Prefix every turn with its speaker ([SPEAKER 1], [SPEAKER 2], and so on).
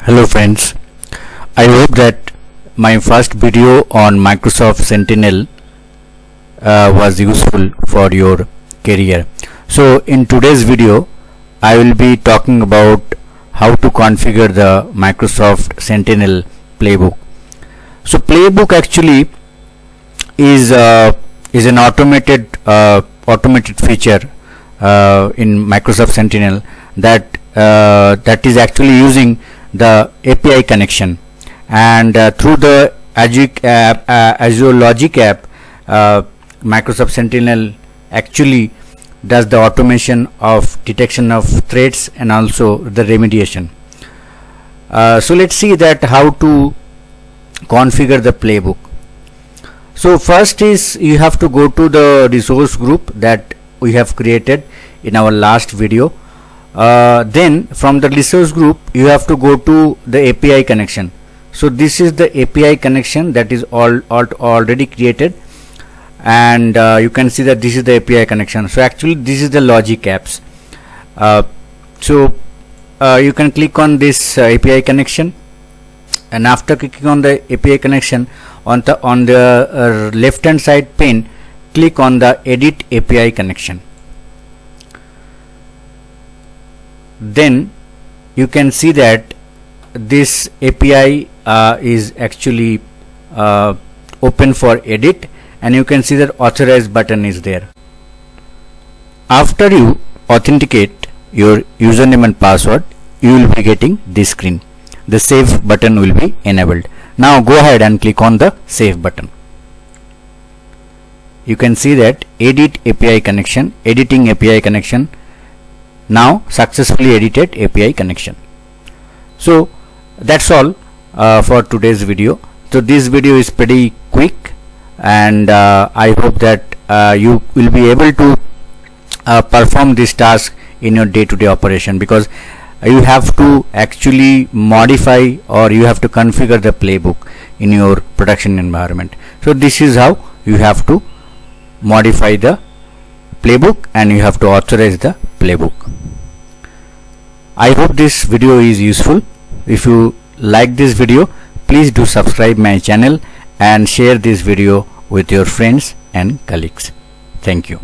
[SPEAKER 1] Hello friends, I hope that my first video on Microsoft Sentinel was useful for your career. So in today's video I will be talking about how to configure the Microsoft Sentinel playbook. So playbook actually is an automated feature in Microsoft Sentinel that is actually using the API connection, and through the Azure Logic app, Microsoft Sentinel actually does the automation of detection of threats and also the remediation. So let's see that how to configure the playbook. So first is you have to go to the resource group that we have created in our last video. Then from the resource group you have to go to the API connection. So this is the API connection that is already created, and you can see that this is the API connection. So actually this is the Logic apps. You can click on this API connection, and after clicking on the API connection, on the left hand side pane, click on the Edit API connection. Then you can see that this API is actually open for edit, and you can see that authorize button is there. After you authenticate your username and password, you will be getting this screen. The save button will be enabled. Now go ahead and click on the save button. You can see that edit API connection, editing API connection, now successfully edited API connection. So that's all for today's video. So this video is pretty quick, and I hope that you will be able to perform this task in your day-to-day operation, because you have to actually modify or you have to configure the playbook in your production environment. So this is how you have to modify the playbook, and you have to authorize the playbook. I hope this video is useful. If you like this video, please do subscribe my channel and share this video with your friends and colleagues. Thank you.